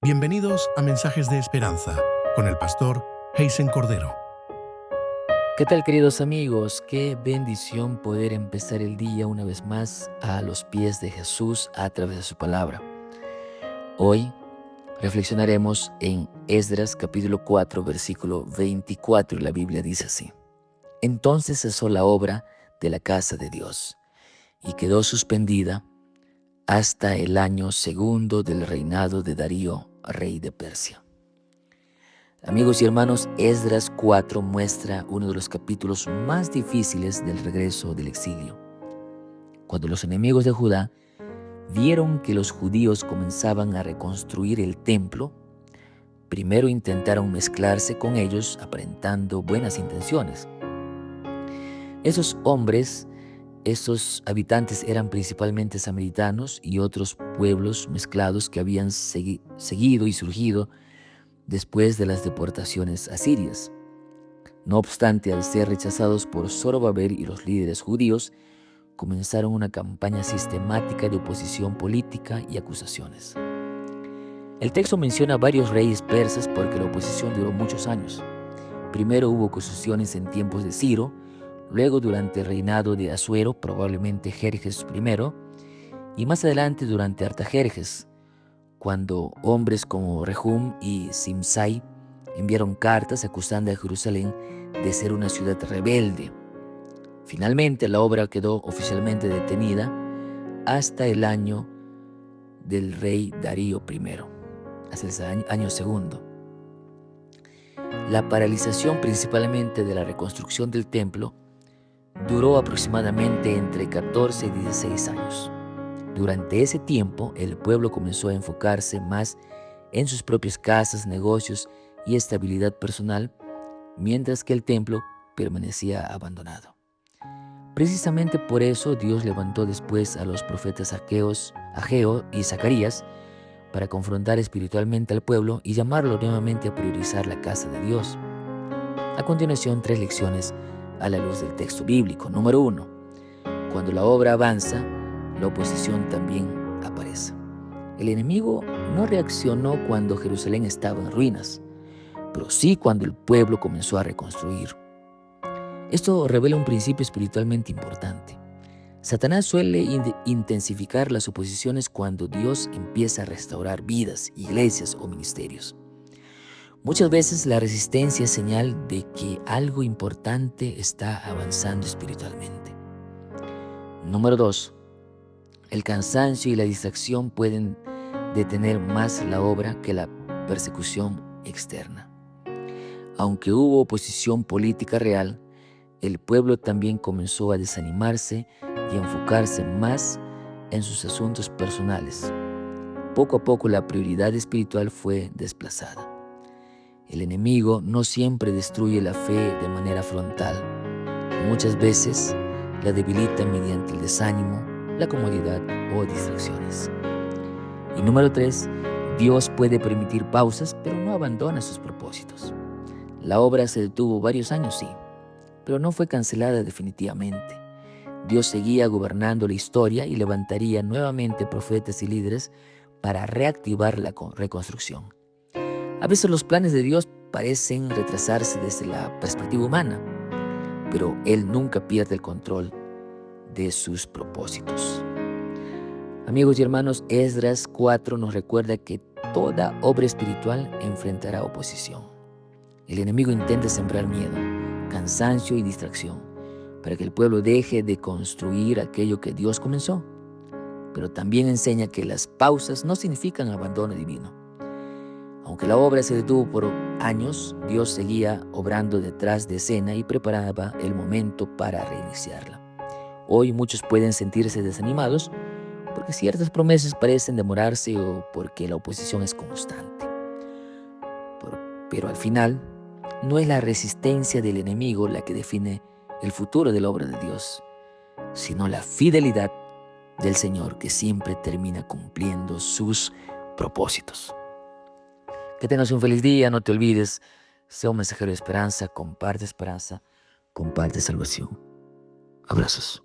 Bienvenidos a Mensajes de Esperanza con el pastor Heisen Cordero. ¿Qué tal, queridos amigos? Qué bendición poder empezar el día una vez más a los pies de Jesús a través de su palabra. Hoy reflexionaremos en Esdras capítulo 4 versículo 24 y la Biblia dice así: Entonces cesó la obra de la casa de Dios y quedó suspendida hasta el año segundo del reinado de Darío, rey de Persia. Amigos y hermanos, Esdras 4 muestra uno de los capítulos más difíciles del regreso del exilio. Cuando los enemigos de Judá vieron que los judíos comenzaban a reconstruir el templo, primero intentaron mezclarse con ellos aparentando buenas intenciones. Esos habitantes eran principalmente samaritanos y otros pueblos mezclados que habían seguido y surgido después de las deportaciones asirias. No obstante, al ser rechazados por Zorobabel y los líderes judíos, comenzaron una campaña sistemática de oposición política y acusaciones. El texto menciona varios reyes persas porque la oposición duró muchos años. Primero hubo acusaciones en tiempos de Ciro, luego durante el reinado de Asuero, probablemente Jerjes I, y más adelante durante Artajerjes, cuando hombres como Rehum y Simsai enviaron cartas acusando a Jerusalén de ser una ciudad rebelde. Finalmente, la obra quedó oficialmente detenida hasta el año del rey Darío I, hasta el año segundo. La paralización principalmente de la reconstrucción del templo duró aproximadamente entre 14 y 16 años. Durante ese tiempo, el pueblo comenzó a enfocarse más en sus propias casas, negocios y estabilidad personal, mientras que el templo permanecía abandonado. Precisamente por eso Dios levantó después a los profetas Ageo y Zacarías para confrontar espiritualmente al pueblo y llamarlo nuevamente a priorizar la casa de Dios. A continuación, 3 lecciones a la luz del texto bíblico. Número 1. Cuando la obra avanza, la oposición también aparece. El enemigo no reaccionó cuando Jerusalén estaba en ruinas, pero sí cuando el pueblo comenzó a reconstruir. Esto revela un principio espiritualmente importante. Satanás suele intensificar las oposiciones cuando Dios empieza a restaurar vidas, iglesias o ministerios. Muchas veces la resistencia es señal de que algo importante está avanzando espiritualmente. Número 2. El cansancio y la distracción pueden detener más la obra que la persecución externa. Aunque hubo oposición política real, el pueblo también comenzó a desanimarse y a enfocarse más en sus asuntos personales. Poco a poco la prioridad espiritual fue desplazada. El enemigo no siempre destruye la fe de manera frontal. Muchas veces la debilita mediante el desánimo, la comodidad o distracciones. Y número 3, Dios puede permitir pausas, pero no abandona sus propósitos. La obra se detuvo varios años, sí, pero no fue cancelada definitivamente. Dios seguía gobernando la historia y levantaría nuevamente profetas y líderes para reactivar la reconstrucción. A veces los planes de Dios parecen retrasarse desde la perspectiva humana, pero Él nunca pierde el control de sus propósitos. Amigos y hermanos, Esdras 4 nos recuerda que toda obra espiritual enfrentará oposición. El enemigo intenta sembrar miedo, cansancio y distracción para que el pueblo deje de construir aquello que Dios comenzó. Pero también enseña que las pausas no significan abandono divino. Aunque la obra se detuvo por años, Dios seguía obrando detrás de escena y preparaba el momento para reiniciarla. Hoy muchos pueden sentirse desanimados porque ciertas promesas parecen demorarse o porque la oposición es constante. Pero al final, no es la resistencia del enemigo la que define el futuro de la obra de Dios, sino la fidelidad del Señor que siempre termina cumpliendo sus propósitos. Que tengas un feliz día, no te olvides, sea un mensajero de esperanza, comparte salvación. Abrazos.